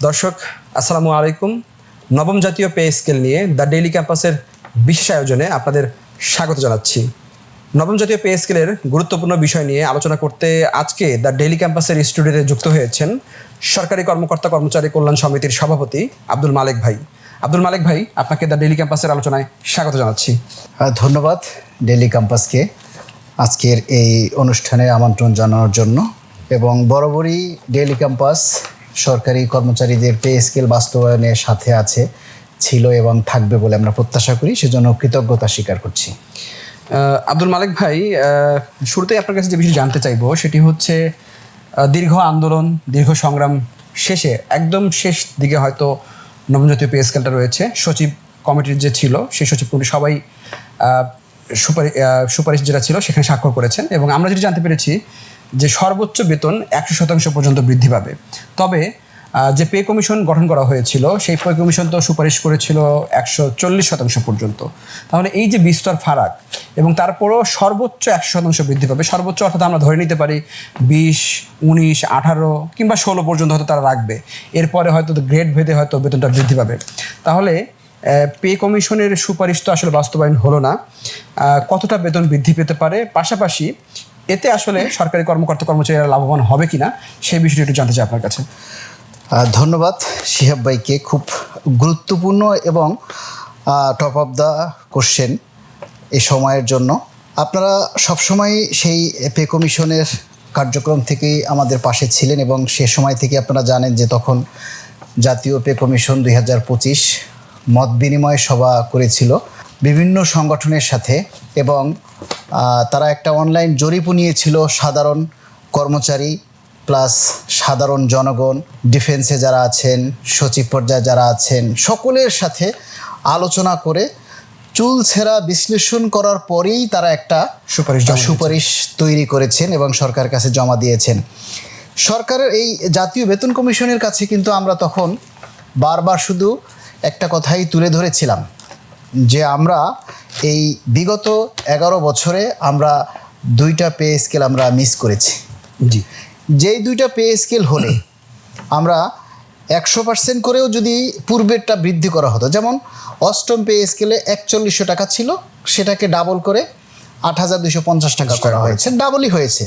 দর্শক আসসালামু আলাইকুম। নবম জাতীয় পে স্কেল নিয়ে দ্য ডেইলি ক্যাম্পাসের বিশেষ আয়োজনে আপনাদের স্বাগত জানাচ্ছি। নবম জাতীয় পে স্কেলের গুরুত্বপূর্ণ বিষয় নিয়ে আলোচনা করতে আজকে দ্য ডেইলি ক্যাম্পাসের স্টুডিওতে যুক্ত হয়েছেন সরকারি কর্মকর্তা কর্মচারী কল্যাণ সমিতির সভাপতি আব্দুল মালেক ভাই। আব্দুল মালেক ভাই, আপনাকে দ্য ডেইলি ক্যাম্পাসের আলোচনায় স্বাগত জানাচ্ছি। ধন্যবাদ ডেইলি ক্যাম্পাসকে আজকের এই অনুষ্ঠানে আমন্ত্রণ জানানোর জন্য। এবং বরাবরই ডেইলি ক্যাম্পাস সরকারি কর্মচারীদের পে স্কেল বাস্তবায়নের সাথে ছিল এবং থাকবে বলে আমরা প্রত্যাশা করি, সেজন্য কৃতজ্ঞতা স্বীকার করছি। আব্দুল মালেক ভাই, শুরুতেই আপনার কাছে যে বিষয় জানতে চাইবো সেটি হচ্ছে দীর্ঘ আন্দোলন, দীর্ঘ সংগ্রাম শেষে একদম শেষ দিকে হয়তো নবম জাতীয় পে স্কেলটা রয়েছে। সচিব কমিটির যে ছিল সেই সচিব কমিটি সবাই সুপারিশ যেটা ছিল সেখানে স্বাক্ষর করেছেন এবং আমরা যেটি জানতে পেরেছি যে সর্বোচ্চ বেতন 100% পর্যন্ত বৃদ্ধি পাবে। তবে যে পে কমিশন গঠন করা হয়েছিল সেই পে কমিশন তো সুপারিশ করেছিল 140% পর্যন্ত। তাহলে এই যে বিস্তর ফারাক এবং তারপরও সর্বোচ্চ 100% বৃদ্ধি পাবে, সর্বোচ্চ অর্থাৎ আমরা ধরে নিতে পারি 20, 19, 18 কিংবা 16 পর্যন্ত হয়তো তারা রাখবে। এরপরে হয়তো গ্রেড ভেদে হয়তো বেতনটা বৃদ্ধি পাবে। তাহলে পে কমিশনের সুপারিশ তো আসলে বাস্তবায়ন হলো না। কতটা বেতন বৃদ্ধি পেতে পারে, পাশাপাশি এতে আসলে সরকারি কর্মকর্তা কর্মচারীরা লাভবান হবে কিনা সেই বিষয়টি একটু জানতে চাই আপনার কাছে। ধন্যবাদ শিহাব ভাইকে, খুব গুরুত্বপূর্ণ এবং টপ অফ দ্য কোশ্চেন এই সময়ের জন্য। আপনারা সবসময় সেই পে কমিশনের কার্যক্রম থেকেই আমাদের পাশে ছিলেন এবং সে সময় থেকে আপনারা জানেন যে তখন জাতীয় পে কমিশন 2025 মত বিনিময় সভা করেছিল বিভিন্ন সংগঠনের সাথে এবং তারা একটা অনলাইন জরিপও নিয়েছিল সাধারণ কর্মচারী প্লাস সাধারণ জনগণ, ডিফেন্সে যারা আছেন, সচিব পর্যায়ে যারা আছেন, সকলের সাথে আলোচনা করে চুলছেরা বিশ্লেষণ করার পরেই তারা একটা সুপারিশ তৈরি করেছেন এবং সরকারের কাছে জমা দিয়েছেন। সরকারের এই জাতীয় বেতন কমিশনের কাছে কিন্তু আমরা তখন বারবার শুধু একটা কথাই তুলে ধরেছিলাম যে আমরা এই বিগত 11 বছরে আমরা 2টা পে স্কেল আমরা মিস করেছি। জি, যেই 2টা পে স্কেল হলে আমরা 100% করেও যদি পূর্বেরটা বৃদ্ধি করা হতো, যেমন অষ্টম পে স্কেলে 4100 টাকা ছিল, সেটাকে ডাবল করে 8250 টাকা করা হয়েছে, ডাবলই হয়েছে,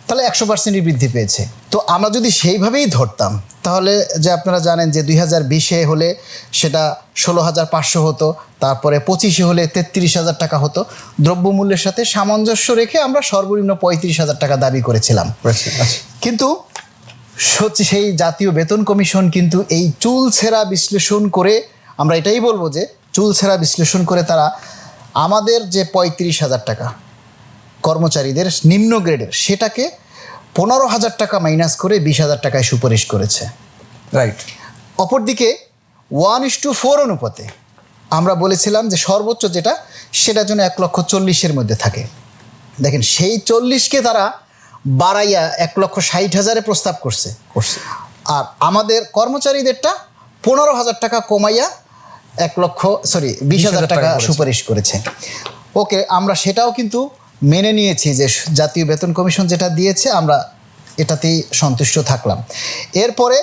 তাহলে 100%ই বৃদ্ধি পেয়েছে। তো আমরা যদি সেইভাবেই ধরতাম তাহলে যে আপনারা জানেন যে 2020-এ হলে সেটা 16,500 হতো, তারপরে 25-এ হলে 33,000 টাকা হতো। দ্রব্যমূল্যের সাথে সামঞ্জস্য রেখে আমরা সর্বনিম্ন 35,000 টাকা দাবি করেছিলাম। কিন্তু সেই জাতীয় বেতন কমিশন কিন্তু এই চুলছেরা বিশ্লেষণ করে, আমরা এটাই বলবো যে চুলছেরা বিশ্লেষণ করে তারা আমাদের যে 35,000 টাকা কর্মচারীদের নিম্ন গ্রেডের সেটাকে 15,000 টাকা মাইনাস করে 20,000 টাকায় সুপারিশ করেছে। রাইট। অপরদিকে 1:4 অনুপাতে আমরা বলেছিলাম যে সর্বোচ্চ যেটা সেটা যেন 1,40,000-এর মধ্যে থাকে। দেখেন সেই 40কে তারা বাড়াইয়া 1,60,000-এ প্রস্তাব করছে। আর আমাদের কর্মচারীদেরটা 15,000 টাকা কমাইয়া 20,000 টাকা সুপারিশ করেছে। ওকে, আমরা সেটাও কিন্তু মেনে নিয়েছি যে জাতীয় বেতন কমিশন যেটা দিয়েছে আমরা এটাতেই সন্তুষ্ট থাকলাম। এরপরে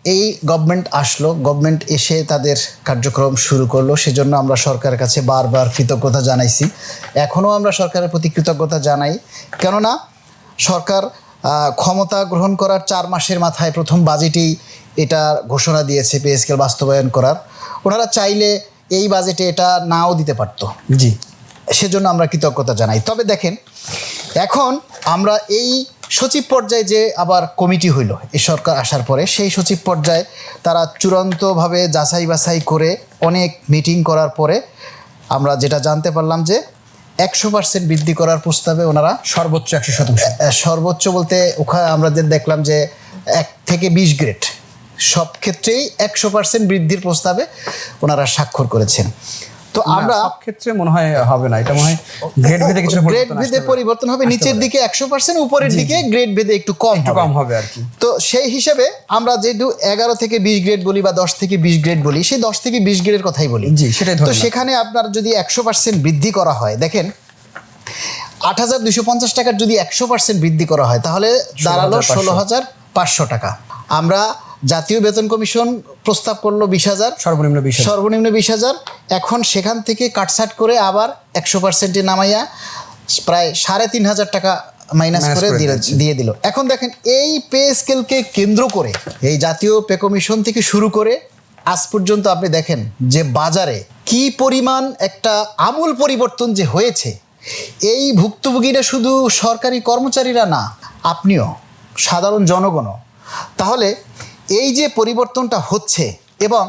এই গভর্নমেন্ট আসলো, গভর্নমেন্ট এসে তাদের কার্যক্রম শুরু করলো, সেজন্য আমরা সরকারের কাছে বারবার কৃতজ্ঞতা জানাইছি। এখনও আমরা সরকারের প্রতি কৃতজ্ঞতা জানাই, কেননা সরকার ক্ষমতা গ্রহণ করার 4 মাসের মাথায় প্রথম বাজেটেই এটা ঘোষণা দিয়েছে পে স্কেল বাস্তবায়ন করার। ওনারা চাইলে এই বাজেটে এটা নাও দিতে পারতো। জি, সেজন্য আমরা কৃতজ্ঞতা জানাই। তবে দেখেন, এখন আমরা এই সচিব পর্যায়ে যে আবার কমিটি হইল এই সরকার আসার পরে, সেই সচিব পর্যায়ে তারা চূড়ান্তভাবে যাচাই বাছাই করে অনেক মিটিং করার পরে আমরা যেটা জানতে পারলাম যে 100% বৃদ্ধি করার প্রস্তাবে ওনারা সর্বোচ্চ 100%, সর্বোচ্চ বলতে ওখানে আমরা যে দেখলাম যে 1 থেকে 20 গ্রেড সব ক্ষেত্রেই 100% বৃদ্ধির প্রস্তাবে ওনারা স্বাক্ষর করেছেন। তো আমরা সব ক্ষেত্রে মনে হয় হবে না, এটা মনে হয় গ্রেড ভেদে কিছু পরিবর্তন হবে। নিচের দিকে 100%, উপরের দিকে গ্রেড ভেদে একটু কম হবে আর কি। তো সেই হিসেবে আমরা যেহেতু 11 থেকে 20 গ্রেড বলি বা 10 থেকে 20 গ্রেড বলি, সেই 10 থেকে 20 গ্রেডের কথাই বলি। জি, সেটাই। তো সেখানে আপনার যদি 100% বৃদ্ধি করা হয়, দেখেন 8,250 টাকার যদি 100% বৃদ্ধি করা হয় তাহলে দাঁড়ালো 16,500 টাকা। আমরা জাতীয় বেতন কমিশন প্রস্তাব করলো 20,000, সর্বনিম্ন 20,000। সর্বনিম্ন 20,000। এখন সেখান থেকে কাটছাট করে আবার 100%-এ নামাইয়া প্রায় 3,500 টাকা মাইনাস করে দিয়ে দিল। এখন দেখেন এই পে স্কেলকে কেন্দ্র করে এই জাতীয় পে কমিশন থেকে শুরু করে আজ পর্যন্ত আপনি দেখেন যে বাজারে কি পরিমাণ একটা আমূল পরিবর্তন যে হয়েছে। এই ভুক্তভোগীরা শুধু সরকারি কর্মচারীরা না, আপনিও, সাধারণ জনগণও। তাহলে এই যে পরিবর্তনটা হচ্ছে এবং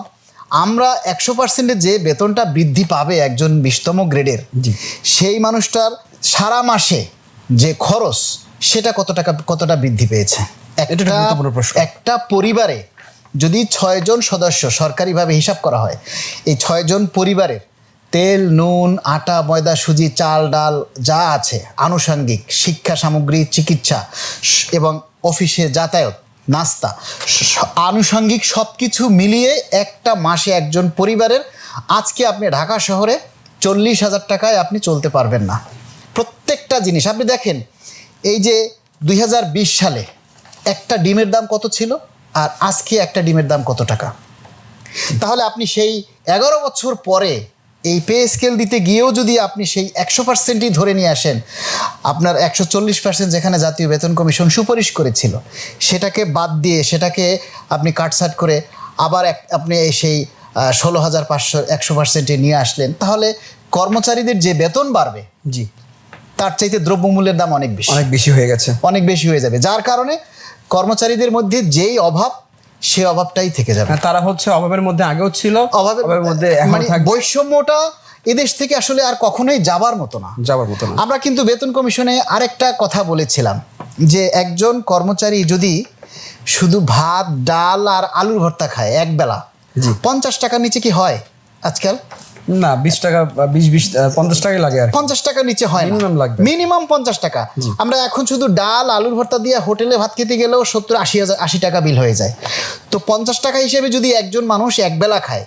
আমরা 100%-এ যে বেতনটা বৃদ্ধি পাবে একজন 20তম গ্রেডের, সেই মানুষটার সারা মাসে যে খরচ সেটা কতটা বৃদ্ধি পেয়েছে। একটা পরিবারে যদি 6 জন সদস্য সরকারিভাবে হিসাব করা হয়, এই 6 জন পরিবারের তেল, নুন, আটা, ময়দা, সুজি, চাল, ডাল যা আছে, আনুষঙ্গিক শিক্ষা সামগ্রী, চিকিৎসা এবং অফিসে যাতায়াত, নাস্তা, আনুষঙ্গিক সব কিছু মিলিয়ে একটা মাসে একজন পরিবারের, আজকে আপনি ঢাকা শহরে 40,000 টাকায় আপনি চলতে পারবেন না। প্রত্যেকটা জিনিস আপনি দেখেন, এই যে 2020 সালে একটা ডিমের দাম কত ছিল আর আজকে একটা ডিমের দাম কত টাকা। তাহলে আপনি সেই 11 বছর পরে এই পে স্কেল দিতে গিয়েও যদি আপনি সেই 100%ই ধরে নিয়ে আসেন, আপনার 140% যেখানে জাতীয় বেতন কমিশন সুপারিশ করেছিল সেটাকে বাদ দিয়ে সেটাকে আপনি কাটছাট করে আবার আপনি সেই 16,500 100%-এ নিয়ে আসলেন, তাহলে কর্মচারীদের যে বেতন বাড়বে, তার চাইতে দ্রব্যমূল্যের দাম অনেক বেশি হয়ে গেছে, অনেক বেশি হয়ে যাবে। যার কারণে কর্মচারীদের মধ্যে যেই অভাব, সে অভাবটাই থেকে যাবে। তারা হচ্ছে অভাবের মধ্যে আগেও ছিল, অভাবের মধ্যে এখন থাকবে। বৈষম্যটা এদেশ থেকে আসলে আর কখনোই যাবার মতো না। আমরা কিন্তু বেতন কমিশনে আরেকটা কথা বলেছিলাম যে একজন কর্মচারী যদি শুধু ভাত, ডাল আর আলুর ভর্তা খায় এক বেলা, 50 টাকার নিচে কি হয় আজকাল? না, 20 টাকা, 50 টাকাই লাগে। আর 50 টাকার নিচে হয় না, মিনিমাম 50 টাকা। আমরা এখন শুধু ডাল, আলুর ভর্তা দিয়ে হোটেলে ভাত খেতে গেলেও 70-80 টাকা বিল হয়ে যায়। তো 50 টাকা হিসেবে যদি একজন মানুষ এক বেলা খায়,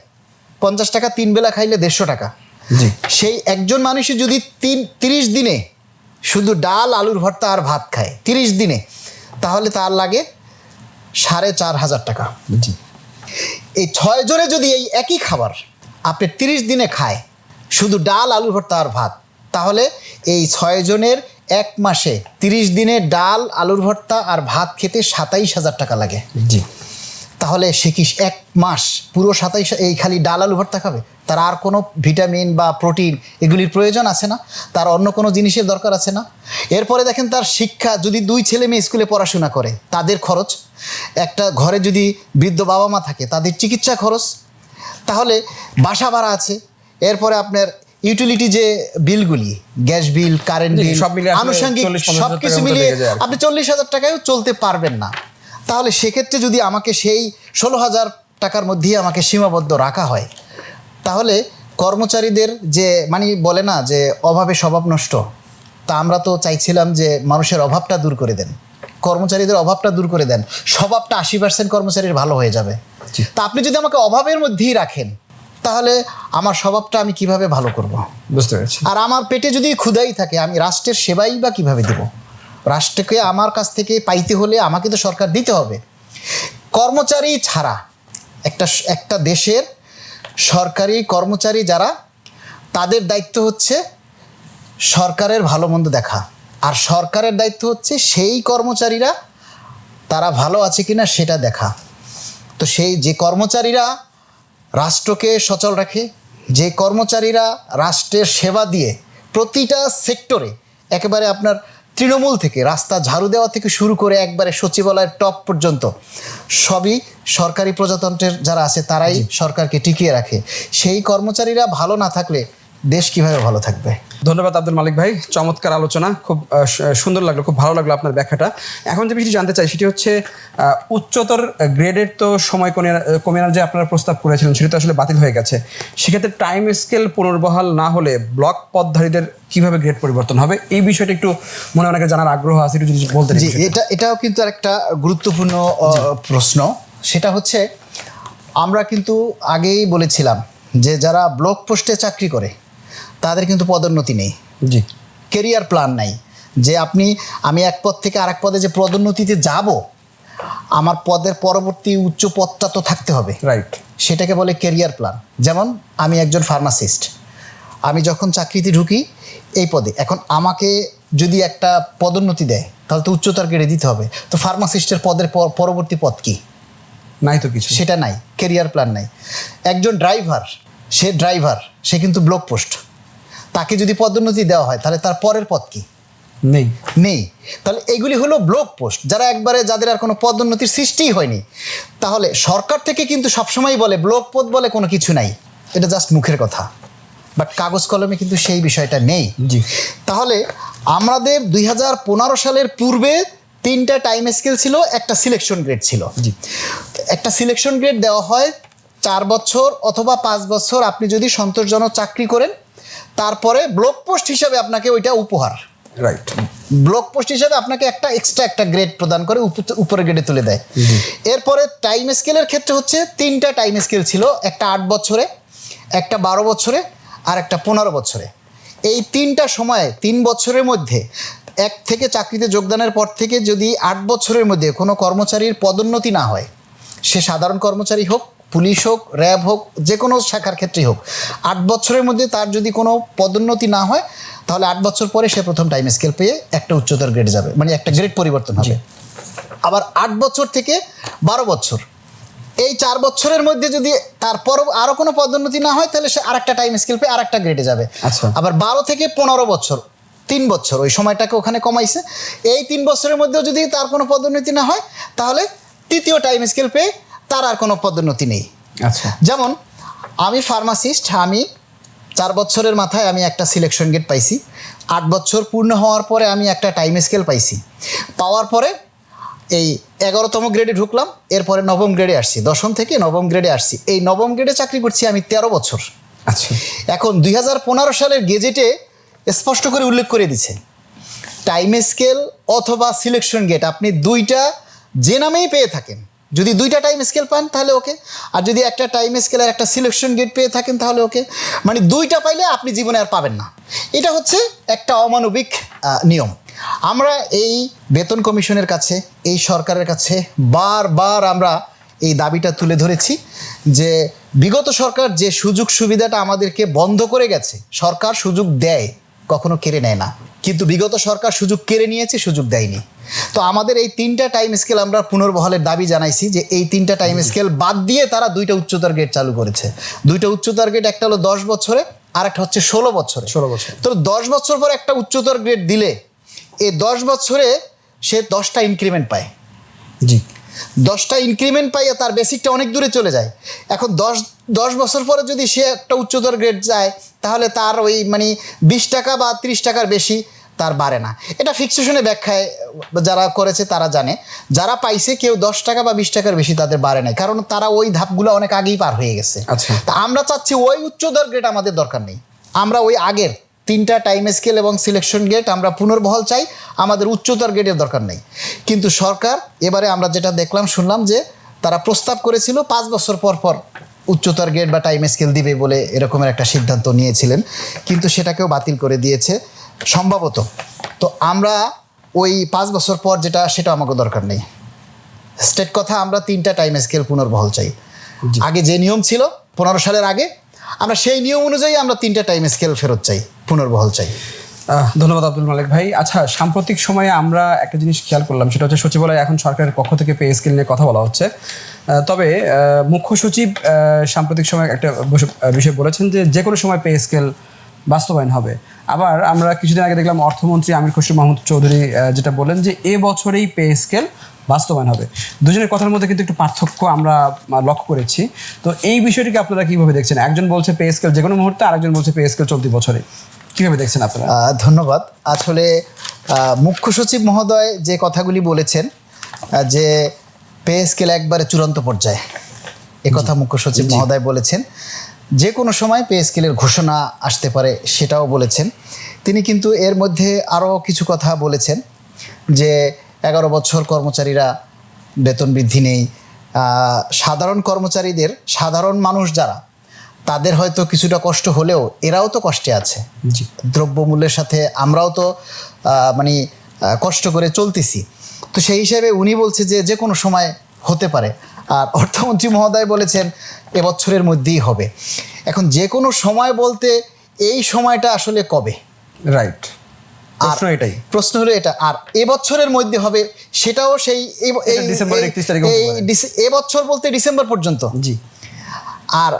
50 টাকা 3 বেলা খাইলে 150 টাকা। সেই একজন মানুষই যদি 30 দিনে শুধু ডাল, আলুর ভর্তা আর ভাত খায় 30 দিনে, তাহলে তার লাগে 4,500 টাকা। এই 6 জনে যদি এই একই খাবার আপনি 30 দিনে খায়, শুধু ডাল, আলু ভর্তা আর ভাত, তাহলে এই 6 জনের এক মাসে 30 দিনে ডাল, আলুর ভর্তা আর ভাত খেতে 27,000 টাকা লাগে। তাহলে সে কি এক মাস পুরো 27 এই খালি ডাল, আলু ভর্তা খাবে? তার আর কোনো ভিটামিন বা প্রোটিন এগুলির প্রয়োজন আছে না? তার অন্য কোনো জিনিসের দরকার আছে না? এরপরে দেখেন তার শিক্ষা, যদি 2 ছেলে মেয়ে স্কুলে পড়াশোনা করে তাদের খরচ, একটা ঘরে যদি বৃদ্ধ বাবা মা থাকে তাদের চিকিৎসা খরচ, তাহলে বাসা ভাড়া আছে, এরপরে আপনার ইউটিলিটি যে বিলগুলি, গ্যাস বিল, কারেন্ট বিল, আনুষঙ্গিক সব কিছু মিলিয়ে আপনি 40,000 টাকায়ও চলতে পারবেন না। তাহলে সেক্ষেত্রে যদি আমাকে সেই 16,000 টাকার মধ্যেই আমাকে সীমাবদ্ধ রাখা হয়, তাহলে কর্মচারীদের যে বলে না যে অভাবে স্বভাব নষ্ট, তা আমরা তো চাইছিলাম যে মানুষের অভাবটা দূর করে দেন, কর্মচারীদের অভাবটা দূর করে দেন, স্বভাবটা 80% কর্মচারীর ভালো হয়ে যাবে। তা আপনি যদি আমাকে অভাবের মধ্যেই রাখেন, তাহলে আমার স্বভাবটা আমি কিভাবে ভালো করব? বুঝতে পেরেছি। আর আমার পেটে যদি ক্ষুধাই থাকে, আমি রাষ্ট্রের সেবাই বা কিভাবে দেব? রাষ্ট্রকে আমার কাছ থেকে পাইতে হলে আমাকে তো সরকার দিতে হবে। কর্মচারী ছাড়া একটা দেশের সরকারি কর্মচারী যারা, তাদের দায়িত্ব হচ্ছে সরকারের ভালো মন্দ দেখা, আর সরকারের দায়িত্ব হচ্ছে সেই কর্মচারীরা তারা ভালো আছে কিনা সেটা দেখা। তো সেই যে কর্মচারীরা রাষ্ট্রকে সচল রাখে, যে কর্মচারীরা রাষ্ট্রের সেবা দিয়ে প্রতিটা সেক্টরে, একেবারে আপনার তৃণমূল থেকে রাস্তা ঝাড়ু দেওয়া থেকে শুরু করে একবারে সচিবালয়ের টপ পর্যন্ত সবই সরকারি প্রজাতন্ত্রের যারা আছে তারাই সরকারকে টিকিয়ে রাখে, সেই কর্মচারীরা ভালো না থাকলে দেশ কিভাবে ভালো থাকবে? ধন্যবাদ আব্দুল মালিক ভাই, চমৎকার আলোচনা, খুব সুন্দর লাগলো, খুব ভালো লাগলো আপনার ব্যাখ্যাটা। এখন যে বিষয়টি জানতে চাই সেটি হচ্ছে উচ্চতর গ্রেডের তো সময় কমিয়ে যে আপনারা প্রস্তাব করেছিলেন সেটা তো আসলে বাতিল হয়ে গেছে। সেক্ষেত্রে টাইম স্কেল পুনর্বহাল না হলে ব্লক পদধারীদের কিভাবে গ্রেড পরিবর্তন হবে, এই বিষয়টা একটু মনে অনেকে জানার আগ্রহ আছে, একটু যদি বলতে। এটাও কিন্তু একটা গুরুত্বপূর্ণ প্রশ্ন। সেটা হচ্ছে, আমরা কিন্তু আগেই বলেছিলাম যে যারা ব্লক পোস্টে চাকরি করে তাদের কিন্তু পদোন্নতি নেই, কেরিয়ার প্ল্যান নাই, যে আমি এক পদ থেকে আরেক পদে যে পদোন্নতিতে যাব, আমার পদের পরবর্তী উচ্চ পদটা তো থাকতে হবে, রাইট। সেটাকে বলে ক্যারিয়ার প্ল্যান। যেমন আমি একজন ফার্মাসিস্ট, আমি যখন চাকরিতে ঢুকি এই পদে, এখন আমাকে যদি একটা পদোন্নতি দেয় তাহলে তো উচ্চতর গ্রেডে দিতে হবে। তো ফার্মাসিস্টের পদের পরবর্তী পদ কি? নাই তো কিছু, সেটা নাই, ক্যারিয়ার প্ল্যান নাই। একজন ড্রাইভার, সে কিন্তু ব্লক পোস্ট, তাকে যদি পদোন্নতি দেওয়া হয় তাহলে তার পরের পদ কি? নেই। তাহলে এগুলি হলো ব্লক পোস্ট, যাদের আর কোনো পদোন্নতির সৃষ্টিই হয়নি। তাহলে সরকার থেকে কিন্তু সবসময় বলে ব্লক পদ বলে কোনো কিছু নাই, এটা জাস্ট মুখের কথা, বাট কাগজ কলমে কিন্তু সেই বিষয়টা নেই। জি। তাহলে আমাদের 2015 সালের পূর্বে 3টা টাইম স্কেল ছিল, একটা সিলেকশন গ্রেড ছিল। জি। একটা সিলেকশন গ্রেড দেওয়া হয় 4 বছর অথবা 5 বছর আপনি যদি সন্তোষজনক চাকরি করেন, তারপরে ব্লক পোস্ট হিসাবে আপনাকে ওইটা উপহার, রাইট, ব্লক পোস্ট হিসাবে আপনাকে একটা গ্রেড প্রদান করে উপরে গ্রেডে তুলে দেয়। এরপরে টাইম স্কেলের ক্ষেত্রে হচ্ছে 3টা টাইম স্কেল ছিল, একটা 8 বছরে, একটা 12 বছরে, আর একটা 15 বছরে। এই 3টা সময়ে 3 বছরের মধ্যে এক থেকে চাকরিতে যোগদানের পর থেকে যদি 8 বছরের মধ্যে কোনো কর্মচারীর পদোন্নতি না হয়, সে সাধারণ কর্মচারী হোক, পুলিশ হোক, র্যাব হোক, যে কোনো শাখার ক্ষেত্রেই হোক, 8 বছরের মধ্যে তার যদি কোনো পদোন্নতি না হয় তাহলে 8 বছর পরে সে প্রথম টাইম স্কেল পেয়ে একটা উচ্চতর গ্রেডে যাবে, মানে একটা গ্রেড পরিবর্তন হবে। আবার 8 বছর থেকে 12 বছর, এই 4 বছরের মধ্যে যদি তারপর আরও কোনো পদোন্নতি না হয় তাহলে সে আরেকটা টাইম স্কেল পেয়ে আরেকটা গ্রেডে যাবে। আচ্ছা। আবার 12 থেকে 15 বছর, 3 বছর ওই সময়টাকে ওখানে কমাইছে। এই 3 বছরের মধ্যেও যদি তার কোনো পদোন্নতি না হয় তাহলে তৃতীয় টাইম স্কেল পেয়ে তার আর কোনো পদোন্নতি নেই। আচ্ছা। যেমন আমি ফার্মাসিস্ট, আমি 4 বছরের মাথায় আমি একটা সিলেকশন গেট পাইছি, 8 বছর পূর্ণ হওয়ার পরে আমি একটা টাইম স্কেল পাইছি, পাওয়ার পরে এই 11তম গ্রেডে ঢুকলাম, এরপরে 9ম গ্রেডে আসছি, 10ম থেকে 9ম গ্রেডে আসছি, এই 9ম গ্রেডে চাকরি করছি আমি 13 বছর। আচ্ছা। এখন 2015 সালের গেজেটে স্পষ্ট করে উল্লেখ করে দিছে টাইম স্কেল অথবা সিলেকশন গেট আপনি দুইটা যে নামেই পেয়ে থাকেন, যদি 2টা টাইম স্কেল পান তাহলে ওকে, আর যদি একটা টাইম স্কেল আর একটা সিলেকশন গেট পেয়ে থাকেন তাহলে ওকে, মানে 2টা পাইলে আপনি জীবনে আর পাবেন না। এটা হচ্ছে একটা অমানবিক নিয়ম। আমরা এই বেতন কমিশনের কাছে, এই সরকারের কাছে বারবার আমরা এই দাবিটা তুলে ধরেছি যে বিগত সরকার যে সুযোগ সুবিধাটা আমাদেরকে বন্ধ করে গেছে, সরকার সুযোগ দেয়, কখনো কেড়ে নেয় না, কিন্তু বিগত সরকার সুযোগ কেড়ে নিয়েছে, সুযোগ দেয়নি। তো আমাদের এই 3টা টাইম স্কেল আমরা পুনর্বহালের দাবি জানাইছি যে এই 3টা টাইম স্কেল বাদ দিয়ে তারা 2টা উচ্চতর গ্রেড চালু করেছে। 2টা উচ্চতর গ্রেড, একটা হলো 10 বছরে আর একটা হচ্ছে 16 বছরে। 16 বছর। তো 10 বছর পর একটা উচ্চতর গ্রেড দিলে এই 10 বছরে সে 10টা ইনক্রিমেন্ট পায়। জি। 10টা ইনক্রিমেন্ট পাইয়া তার বেসিকটা অনেক দূরে চলে যায়। এখন 10 বছর পরে যদি সে একটা উচ্চতর গ্রেড যায় তাহলে তার ওই মানে 20 টাকা বা 30 টাকার বেশি তার বাড়ে না। এটা ফিক্সেশনে ব্যাখ্যায় যারা করেছে তারা জানে, যারা পাইছে কেউ 10 টাকা বা 20 টাকার বেশি তাদের বাড়ে নাই, কারণ তারা ওই ধাপগুলো অনেক আগেই পার হয়ে গেছে। আচ্ছা। তা আমরা চাচ্ছি ওই উচ্চতর গ্রেড আমাদের দরকার নেই, আমরা ওই আগের 3টা টাইম স্কেল এবং সিলেকশন গ্রেড আমরা পুনর্বহাল চাই, আমাদের উচ্চতর গ্রেডের দরকার নেই। কিন্তু সরকার এবারে আমরা যেটা দেখলাম শুনলাম যে তারা প্রস্তাব করেছিল 5 বছর পর পর উচ্চতর গ্রেড বা টাইম স্কেল দিবে বলে এরকমের একটা সিদ্ধান্ত নিয়েছিলেন, কিন্তু সেটাকেও বাতিল করে দিয়েছে সম্ভবত। তো আমরা ওই 5 বছর পর যেটা, সেটা আমাকে দরকার নেই। স্টেট কথা, আমরা 3টা টাইম স্কেল পুনর্বহাল চাই। আগে যে নিয়ম ছিল 15 সালের আগে, আমরা সেই নিয়ম অনুযায়ী আমরা 3টা টাইম স্কেল ফেরত চাই, পুনর্বহাল চাই। ধন্যবাদ আব্দুল মালিক ভাই। আচ্ছা, সাম্প্রতিক সময়ে আমরা একটা জিনিস খেয়াল করলাম, সেটা হচ্ছে সচিবালয়ে এখন সরকারের পক্ষ থেকে পে স্কেল নিয়ে কথা বলা হচ্ছে। তবে মুখ্য সচিব সাম্প্রতিক সময়ে একটা বিষয় বলেছেন যে কোনো সময় পে স্কেল বাস্তবায়ন হবে। আবার আমরা কিছুদিন আগে দেখলাম অর্থমন্ত্রী আমির খসরু মাহমুদ চৌধুরী যেটা বললেন যে এবছরেই পে স্কেল বাস্তবায়ন হবে। দুজনের কথার মধ্যে কিন্তু একটু পার্থক্য আমরা লক্ষ্য করেছি। তো এই বিষয়টিকে আপনারা কীভাবে দেখছেন? একজন বলছে পে স্কেল যে কোনো মুহূর্তে, আরেকজন বলছে পে স্কেল চলতি বছরে। কীভাবে দেখছেন আপনারা? ধন্যবাদ। আসলে মুখ্য সচিব মহোদয় যে কথাগুলি বলেছেন যে পে স্কেল একবারে চূড়ান্ত পর্যায়ে, কথা মুখ্য সচিব মহোদয় বলেছেন। যে কোনো সময় পে স্কেলের ঘোষণা আসতে পারে সেটাও বলেছেন তিনি, কিন্তু এর মধ্যে আরও কিছু কথা বলেছেন যে 11 বছর কর্মচারীরা বেতন বৃদ্ধি নেই, সাধারণ কর্মচারীদের, সাধারণ মানুষ যারা, তাদের হয়তো কিছুটা কষ্ট হলেও এরাও তো কষ্টে আছে। দ্রব্যমূল্যের সাথে আমরাও তো কষ্ট করে চলতেছি। তো তো সেই হিসেবে উনি বলছে যে যে কোনো সময় হতে পারে, আর অর্থমন্ত্রী মহোদয় বলেছেন এবছরের মধ্যেই হবে। এখন যে কোনো সময় বলতে এই সময়টা আসলে কবে? রাইট, প্রশ্ন এটাই। প্রশ্ন হলো এটা, আর এবছরের মধ্যে হবে সেটাও সেই ডিসেম্বরের 31 তারিখে হতে পারে। এবছর বলতে ডিসেম্বর পর্যন্ত। জি। আর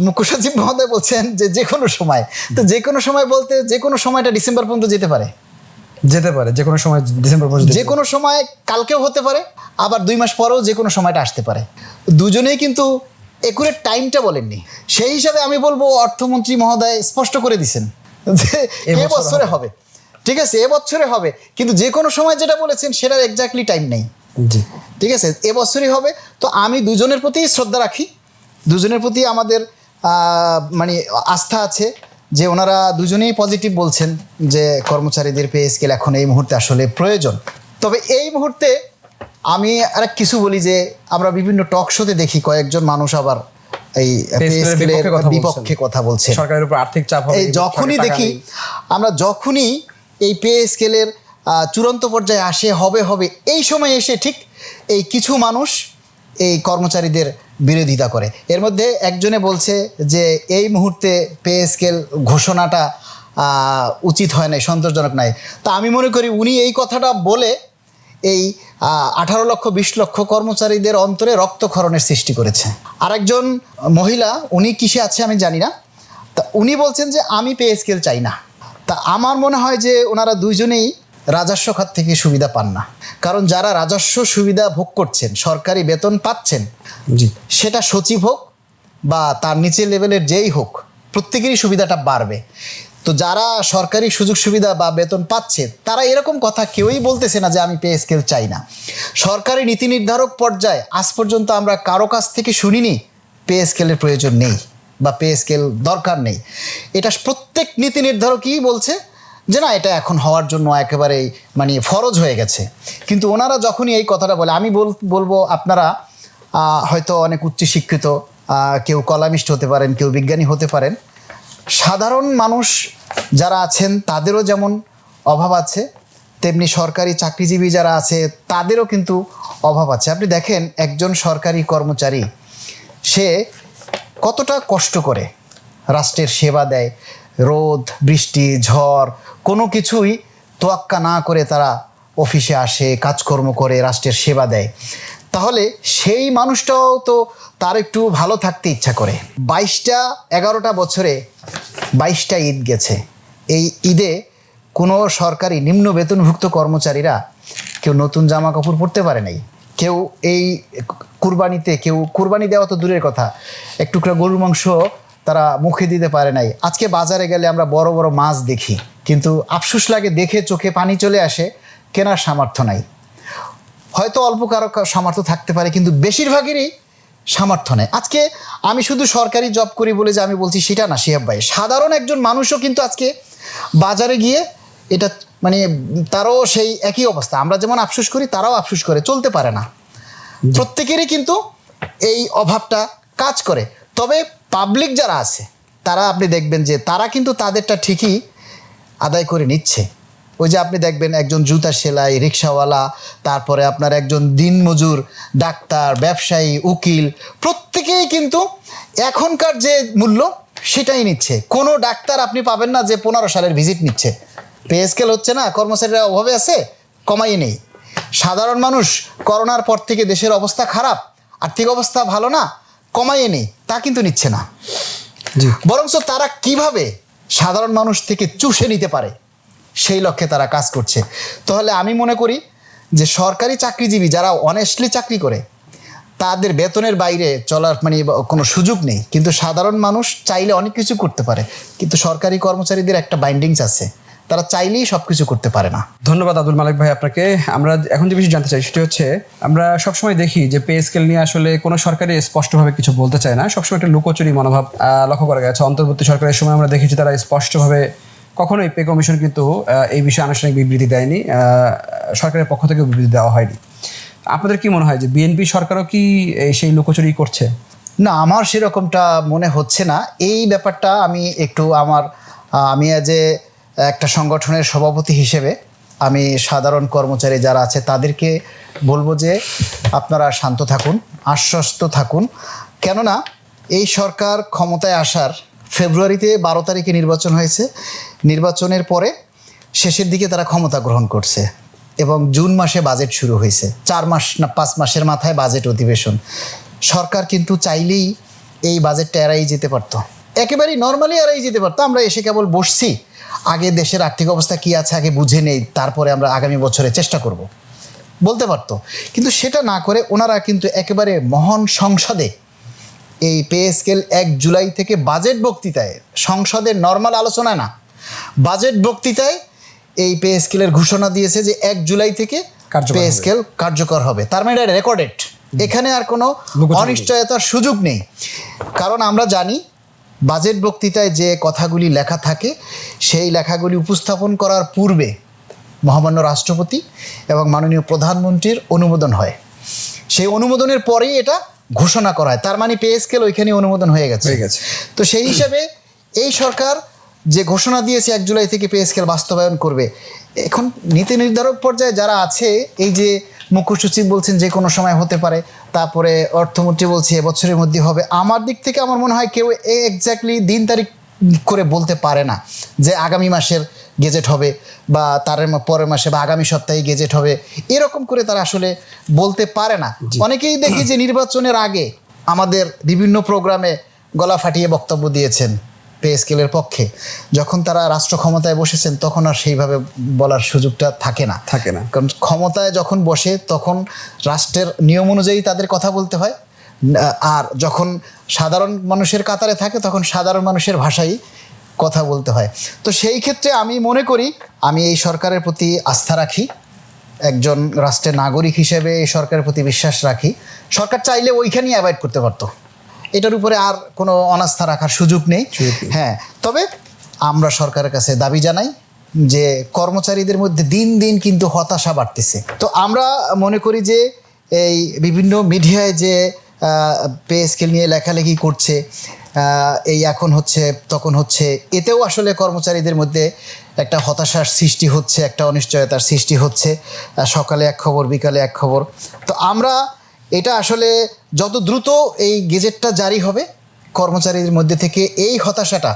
মুখ্য সচিব মহোদয় বলছেন যে যে কোনো সময়, তো যে কোনো সময় বলতে যে কোনো সময়টা ডিসেম্বর পর্যন্ত যেতে পারে, যে কোনো সময় ডিসেম্বর পর্যন্ত, যে কোনো সময় কালকেও হতে পারে, আবার 2 মাস পরেও যে কোনো সময়টা আসতে পারে। দুজনেই কিন্তু একুরেট টাইমটা বলেননি। সেই হিসাবে আমি বলবো অর্থমন্ত্রী মহোদয় স্পষ্ট করে দিছেন যে এবছরে হবে। ঠিক আছে, এবছরে হবে, কিন্তু যে কোনো সময় যেটা বলেছেন সেটার এক্স্যাক্টলি টাইম নেই। জি, ঠিক আছে, এবছরই হবে। তো আমি দুজনের প্রতি শ্রদ্ধা রাখি, দুজনের প্রতি আমাদের মানে আস্থা আছে যে ওনারা দুজনেই পজিটিভ বলছেন যে কর্মচারীদের পে স্কেল এখন এই মুহূর্তে আসলে প্রয়োজন। তবে এই মুহূর্তে আমি আরেক কিছু বলি যে আমরা বিভিন্ন টক শোতে দেখি কয়েকজন মানুষ আবার এই পে স্কেলের বিপক্ষে কথা বলছে, সরকারের উপর আর্থিক চাপ হবে। এই যখনই দেখি আমরা, যখনই এই পে স্কেলের চূড়ান্ত পর্যায়ে আসে হবে এই সময় এসে ঠিক এই কিছু মানুষ এই কর্মচারীদের বিরোধিতা করে। এর মধ্যে একজনে বলছে যে এই মুহূর্তে পে স্কেল ঘোষণাটা উচিত হয় নাই, সন্তোষজনক নাই। তা আমি মনে করি উনি এই কথাটা বলে এই 18 লক্ষ 20 লক্ষ কর্মচারীদের অন্তরে রক্তক্ষরণের সৃষ্টি করেছে। আরেকজন মহিলা, উনি কিসে আছে আমি জানি না, তা উনি বলছেন যে আমি পে স্কেল চাই না। তা আমার মনে হয় যে ওনারা দুইজনেই রাজস্ব খাত থেকে সুবিধা পান না, কারণ যারা রাজস্ব সুবিধা ভোগ করছেন, সরকারি বেতন পাচ্ছেন, জি, সেটা সচিব হোক বা তার নিচের লেভেলের যেই হোক, প্রত্যেকেরই সুবিধাটা বাড়বে। তো যারা সরকারি সুযোগ সুবিধা বা বেতন পাচ্ছে তারা এরকম কথা কেউই বলতেছে না যে আমি পে স্কেল চাই না। সরকারি নীতি নির্ধারক পর্যায়ে আজ পর্যন্ত আমরা কারো কাছ থেকে শুনিনি পে স্কেলের প্রয়োজন নেই বা পে স্কেল দরকার নেই। এটা প্রত্যেক নীতি নির্ধারকই বলছে যে না, এটা এখন হওয়ার জন্য একেবারেই মানে ফরজ হয়ে গেছে। কিন্তু ওনারা যখনই এই কথাটা বলে, আমি বলবো আপনারা হয়তো অনেক উচ্চশিক্ষিত, কেউ কলামিস্ট হতে পারেন, কেউ বিজ্ঞানী হতে পারেন, সাধারণ মানুষ যারা আছেন তাদেরও যেমন অভাব আছে, তেমনি সরকারি চাকরিজীবী যারা আছে তাদেরও কিন্তু অভাব আছে। আপনি দেখেন একজন সরকারি কর্মচারী সে কতটা কষ্ট করে রাষ্ট্রের সেবা দেয়, রোদ বৃষ্টি ঝড় কোনো কিছুই তোয়াক্কা না করে তারা অফিসে আসে, কাজকর্ম করে রাষ্ট্রের সেবা দেয়। তাহলে সেই মানুষটাও তো তার একটু ভালো থাকতে ইচ্ছা করে। 11টা বছরে 22টা ঈদ গেছে। এই ঈদে কোনো সরকারি নিম্ন বেতনভুক্ত কর্মচারীরা কেউ নতুন জামা কাপড় পরতে পারে নাই, কেউ এই কুরবানিতে, কেউ কুরবানি দেওয়া তো দূরের কথা, এক টুকরা গরুর মাংস তারা মুখে দিতে পারে নাই। আজকে বাজারে গেলে আমরা বড় বড় মাছ দেখি, কিন্তু আফসোস লাগে, দেখে চোখে পানি চলে আসে, কেনার সামর্থ্য নাই। হয়তো অল্প কারো সামর্থ্য থাকতে পারে, কিন্তু বেশিরভাগেরই সামর্থ্য নেই। আজকে আমি শুধু সরকারি জব করি বলে যে আমি বলছি সেটা না শিহাব ভাই, সাধারণ একজন মানুষও কিন্তু আজকে বাজারে গিয়ে এটা মানে তারও সেই একই অবস্থা। আমরা যেমন আফসোস করি তারাও আফসোস করে, চলতে পারে না। প্রত্যেকেরই কিন্তু এই অভাবটা কাজ করে। তবে পাবলিক যারা আছে তারা আপনি দেখবেন যে তারা কিন্তু তাদেরটা ঠিকই আদায় করে নিচ্ছে। ওই যে আপনি দেখবেন একজন জুতা সেলাই, রিক্সাওয়ালা, তারপরে আপনার একজন দিনমজুর, ডাক্তার, ব্যবসায়ী, উকিল, প্রত্যেকেই কিন্তু এখনকার যে মূল্য সেটাই নিচ্ছে। কোনো ডাক্তার আপনি পাবেন না যে 15 সালের ভিজিট নিচ্ছে। পে স্কেল হচ্ছে না, কর্মচারীরা অভাবে আছে, কমাই নেই। সাধারণ মানুষ করোনার পর থেকে দেশের অবস্থা খারাপ, আর্থিক অবস্থা ভালো না, কমাইয়ে নেই, তা কিন্তু নিচ্ছে না। বরঞ্চ তারা কিভাবে সাধারণ মানুষ থেকে চুষে নিতে পারে সেই লক্ষ্যে তারা কাজ করছে। তাহলে আমি মনে করি যে সরকারি চাকরিজীবী যারা অনেস্টলি চাকরি করে তাদের বেতনের বাইরে চলার মানে কোনো সুযোগ নেই, কিন্তু সাধারণ মানুষ চাইলে অনেক কিছু করতে পারে। কিন্তু সরকারি কর্মচারীদের একটা বাইন্ডিংস আছে, তারা চাইলেই সব কিছু করতে পারে না। ধন্যবাদ আব্দুল মালিক ভাই আপনাকে। আমরা এখন যে বিষয় জানতে চাই সেটি হচ্ছে, আমরা সবসময় দেখি যে পে স্কেল নিয়ে আসলে কোনো সরকারি স্পষ্টভাবে কিছু বলতে চায় না, সবসময় একটা লুকোচুরি মনোভাব লক্ষ্য করা গেছে। অন্তর্বর্তী সরকারের সময় আমরা দেখেছি তারা স্পষ্টভাবে কখনোই পে কমিশন কিন্তু এই বিষয়ে আনুষ্ঠানিক বিবৃতি দেয়নি, সরকারের পক্ষ থেকে বিবৃতি দেওয়া হয়নি। আপনাদের কি মনে হয় যে বিএনপি সরকারও কি সেই লুকোচুরি করছে? না, আমার সেরকমটা মনে হচ্ছে না। এই ব্যাপারটা আমি একটু আমি যে একটা সংগঠনের সভাপতি হিসেবে আমি সাধারণ কর্মচারী যারা আছে তাদেরকে বলবো যে আপনারা শান্ত থাকুন, আশ্বস্ত থাকুন। কেননা এই সরকার ক্ষমতায় আসার ফেব্রুয়ারিতে 12 তারিখে নির্বাচন হয়েছে। নির্বাচনের পরে শেষের দিকে তারা ক্ষমতা গ্রহণ করছে এবং জুন মাসে বাজেট শুরু হয়েছে। 4 মাস না 5 মাসের মাথায় বাজেট অধিবেশন। সরকার কিন্তু চাইলেই এই বাজেটটা এড়াই যেতে পারতো, একেবারেই নর্মালি এড়াই যেতে পারতো। আমরা এসে কেবল বসছি, আগে দেশের আর্থিক অবস্থা কী আছে আগে বুঝে নেই, তারপরে আমরা আগামী বছরে চেষ্টা করব, বলতে পারতো। কিন্তু সেটা না করে ওনারা কিন্তু একেবারে মহান সংসদে এই পে স্কেল 1 জুলাই থেকে বাজেট বক্তৃতায়, সংসদের নর্মাল আলোচনায় না, বাজেট বক্তৃতায় এই পে স্কেলের ঘোষণা দিয়েছে যে 1 জুলাই থেকে পে স্কেল কার্যকর হবে। তার মানে এটা রেকর্ডেড, এখানে আর কোনো অনিশ্চয়তার সুযোগ নেই। কারণ আমরা জানি বাজেট বক্তৃতায় যে কথাগুলি লেখা থাকে সেই লেখাগুলি উপস্থাপন করার পূর্বে মহামান্য রাষ্ট্রপতি এবং মাননীয় প্রধানমন্ত্রীর অনুমোদন হয়। সেই অনুমোদনের পরেই এটা ঘোষণা করা হয়। তার মানে পে স্কেল ওইখানে অনুমোদন হয়ে গেছে। তো সেই হিসাবে এই সরকার যে ঘোষণা দিয়েছে 1 জুলাই থেকে পে স্কেল বাস্তবায়ন করবে, এখন নীতি নির্ধারক পর্যায়ে যারা আছে, এই যে মুখ্য সচিব বলছেন যে কোনো সময় হতে পারে, তারপরে অর্থমন্ত্রী বলছে এবছরের মধ্যে হবে। আমার দিক থেকে আমার মনে হয় কেউ এক্স্যাক্টলি দিন তারিখ করে বলতে পারে না যে আগামী মাসের গেজেট হবে বা তার পরের মাসে বা আগামী সপ্তাহে গেজেট হবে, এরকম করে তারা আসলে বলতে পারে না। অনেকেই দেখি যে নির্বাচনের আগে আমাদের বিভিন্ন প্রোগ্রামে গলা ফাটিয়ে বক্তব্য দিয়েছেন পে স্কেলের পক্ষে। যখন তারা রাষ্ট্র ক্ষমতায় বসেছেন তখন আর সেইভাবে বলার সুযোগটা থাকে না। কারণ ক্ষমতায় যখন বসে তখন রাষ্ট্রের নিয়ম অনুযায়ী তাদের কথা বলতে হয়, আর যখন সাধারণ মানুষের কাতারে থাকে তখন সাধারণ মানুষের ভাষাই কথা বলতে হয়। তো সেই ক্ষেত্রে আমি মনে করি, আমি এই সরকারের প্রতি আস্থা রাখি, একজন রাষ্ট্রের নাগরিক হিসেবে এই সরকারের প্রতি বিশ্বাস রাখি। সরকার চাইলে ওইখানেই অ্যাভয়েড করতে পারতো, এটার উপরে আর কোনো অনাস্থা রাখার সুযোগ নেই। হ্যাঁ, তবে আমরা সরকারের কাছে দাবি জানাই যে কর্মচারীদের মধ্যে দিন দিন কিন্তু হতাশা বাড়তেছে। তো আমরা মনে করি যে এই বিভিন্ন মিডিয়ায় যে পে স্কেল নিয়ে লেখালেখি করছে, এই এখন হচ্ছে তখন হচ্ছে, এতেও আসলে কর্মচারীদের মধ্যে একটা হতাশার সৃষ্টি হচ্ছে, একটা অনিশ্চয়তার সৃষ্টি হচ্ছে। সকালে এক খবর, বিকালে এক খবর। তো আমরা এটা আসলে যত দ্রুত এই গেজেটটা জারি হবে কর্মচারীদের মধ্যে থেকে এই হতাশাটা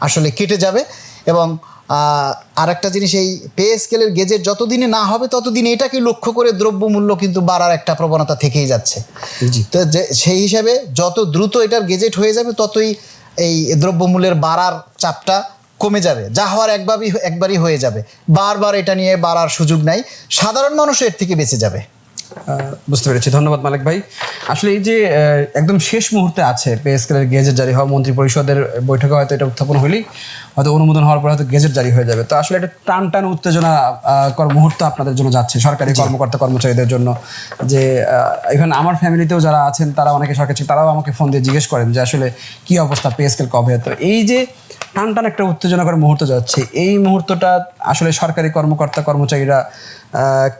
আসলে কেটে যাবে। এবং আরেকটা জিনিস, এই পে স্কেলের গেজেট যতদিনে না হবে ততদিন এটাকে লক্ষ্য করে দ্রব্যমূল্য কিন্তু বাড়ার একটা প্রবণতা থেকেই যাচ্ছে। তো সেই হিসাবে যত দ্রুত এটার গেজেট হয়ে যাবে ততই এই দ্রব্যমূল্যের বাড়ার চাপটা কমে যাবে। যা হওয়ার একবারই হয়ে যাবে, বারবার এটা নিয়ে বাড়ার সুযোগ নাই, সাধারণ মানুষ এর থেকে বেঁচে যাবে। বুঝতে পেরেছি, ধন্যবাদ মালিক ভাই। আসলে এই যে একদম শেষ মুহূর্তে আছে পে স্কেলের গেজেট জারি হওয়া, মন্ত্রী পরিষদের বৈঠকে হয়তো এটা উত্থাপন হলেই হয়তো অনুমোদন হওয়ার পর হয়তো গেজেট জারি হয়ে যাবে। তো আসলে একটা টান উত্তেজনা মুহূর্ত আপনাদের জন্য যাচ্ছে, সরকারি কর্মকর্তা কর্মচারীদের জন্য। যে ইভেন আমার ফ্যামিলিতেও যারা আছেন তারা অনেকে সরকারি, তারাও আমাকে ফোন দিয়ে জিজ্ঞেস করেন যে আসলে কি অবস্থা, পে স্কেল কবে। তো এই যে টান একটা উত্তেজনাকর মুহূর্ত যাচ্ছে, এই মুহূর্তটা আসলে সরকারি কর্মকর্তা কর্মচারীরা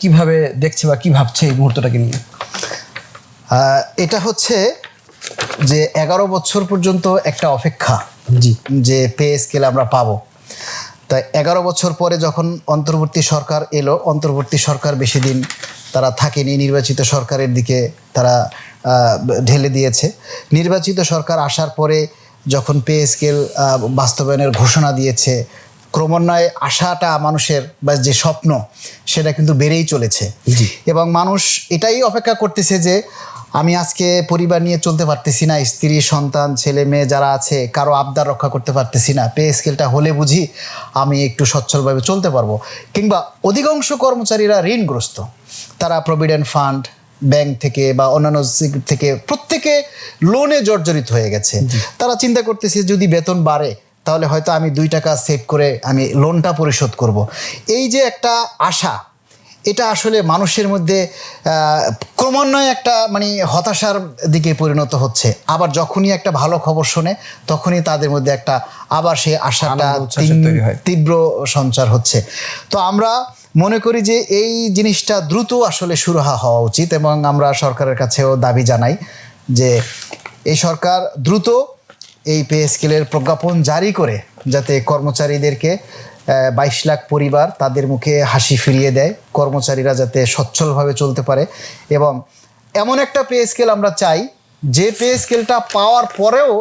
কিভাবে দেখছে বা কি ভাবছে এই মুহূর্তটাকে নিয়ে? এটা হচ্ছে যে 11 বছর পর্যন্ত একটা অপেক্ষা, যে পে স্কেল আমরা পাবো। তাই 11 বছর পরে যখন অন্তর্বর্তী সরকার এলো, অন্তর্বর্তী সরকার বেশি দিন তারা থাকেনি, নির্বাচিত সরকারের দিকে তারা ঢেলে দিয়েছে। নির্বাচিত সরকার আসার পরে যখন পে স্কেল বাস্তবায়নের ঘোষণা দিয়েছে, ক্রমান্বয়ে আশাটা মানুষের বা যে স্বপ্ন সেটা কিন্তু বেড়েই চলেছে। এবং মানুষ এটাই অপেক্ষা করতেছে যে আমি আজকে পরিবার নিয়ে চলতে পারতেছি না, স্ত্রী সন্তান ছেলে মেয়ে যারা আছে কারো আবদার রক্ষা করতে পারতেছি না, পে স্কেলটা হলে বুঝি আমি একটু সচ্ছলভাবে চলতে পারবো। কিংবা অধিকাংশ কর্মচারীরা ঋণগ্রস্ত, তারা প্রভিডেন্ট ফান্ড, ব্যাংক থেকে বা অন্যান্য থেকে প্রত্যেকে লোনে জর্জরিত হয়ে গেছে। তারা চিন্তা করতেছে যদি বেতন বাড়ে তাহলে হয়তো আমি 2 টাকা সেভ করে আমি লোনটা পরিশোধ করব। এই যে একটা আশা, এটা আসলে মানুষের মধ্যে ক্রমান্বয়ে একটা মানে হতাশার দিকে পরিণত হচ্ছে। আবার যখনই একটা ভালো খবর শোনে তখনই তাদের মধ্যে একটা আবার সেই আশাটা তীব্র সঞ্চার হচ্ছে। তো আমরা মনে করি যে এই জিনিসটা দ্রুত আসলে শুরু হওয়া উচিত এবং আমরা সরকারের কাছেও দাবি জানাই যে এই সরকার দ্রুত এই পে স্কেলের প্রজ্ঞাপন জারি করে যাতে কর্মচারীদেরকে 22 লাখ পরিবার, তাদের মুখে হাসি ফিরিয়ে দেয়, কর্মচারীরা যাতে সচ্ছলভাবে চলতে পারে। এবং এমন একটা পে স্কেল আমরা চাই যে পে স্কেলটা পাওয়ার পরেও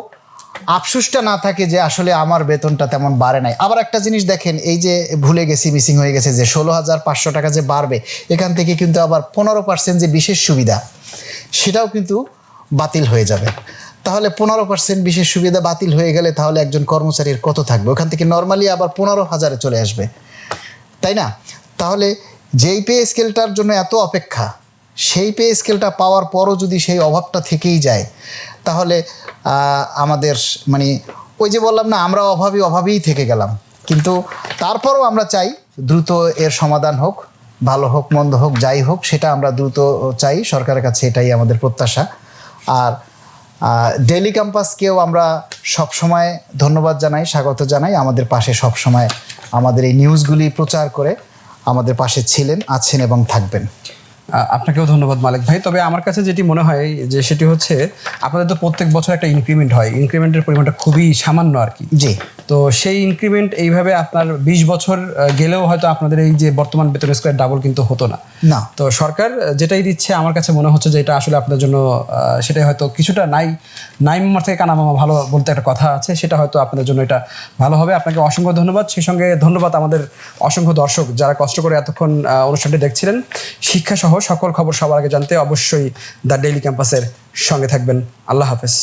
আফসোসটা না থাকে যে আসলে আমার বেতনটা তেমন বাড়ে নাই। আবার একটা জিনিস দেখেন, এই যে ভুলে গেছি, মিসিং হয়ে গেছে যে 16,500 টাকা যে বাড়বে, এখান থেকে কিন্তু আবার 15% যে বিশেষ সুবিধা সেটাও কিন্তু বাতিল হয়ে যাবে। তাহলে 15% বিশেষ সুবিধা বাতিল হয়ে গেলে তাহলে একজন কর্মচারীর কত থাকবে? ওখান থেকে নর্মালি আবার 15,000-এ চলে আসবে, তাই না? তাহলে যেই পে স্কেলটার জন্য এত অপেক্ষা, সেই পে স্কেলটা পাওয়ার পরও যদি সেই অভাবটা থেকেই যায়, তাহলে আমাদের মানে ওই যে বললাম না, আমরা অভাবেই থেকে গেলাম। কিন্তু তারপরও আমরা চাই দ্রুত এর সমাধান হোক, ভালো হোক মন্দ হোক যাই হোক, সেটা আমরা দ্রুত চাই, সরকারের কাছে এটাই আমাদের প্রত্যাশা। আর ডেইলি ক্যাম্পাসকেও আমরা সবসময় ধন্যবাদ জানাই, স্বাগত জানাই, আমাদের পাশে সবসময় আমাদের এই নিউজগুলি প্রচার করে আমাদের পাশে ছিলেন, আছেন এবং থাকবেন। আপনাকেও ধন্যবাদ মালিক ভাই। তবে আমার কাছে যেটি মনে হয় যে সেটি হচ্ছে, আপনাদের তো প্রত্যেক বছর একটা ইনক্রিমেন্ট হয়, ইনক্রিমেন্টের পরিমাণটা খুবই সামান্য আর কি। জি। তো সেই ইনক্রিমেন্ট এইভাবে আপনার 20 বছর গেলেও হয়তো আপনাদের এই যে বর্তমান বেতন স্কোয়ার ডাবল কিন্তু হতো না। না। তো সরকার যেটাই দিচ্ছে আমার কাছে মনে হচ্ছে যে এটা আসলে আপনার জন্য সেটাই হয়তো কিছুটা নাই মামার থেকে কানা মামা ভালো বলতে একটা কথা আছে, সেটা হয়তো আপনাদের জন্য এটা ভালো হবে। আপনাকে অসংখ্য ধন্যবাদ। সেই সঙ্গে ধন্যবাদ আমাদের অসংখ্য দর্শক যারা কষ্ট করে এতক্ষণ অনুষ্ঠানটি দেখছিলেন। শিক্ষা সহ সকল খবর সবার আগে জানতে অবশ্যই দ্য ডেইলি ক্যাম্পাসের সঙ্গে থাকবেন। আল্লাহ হাফেজ।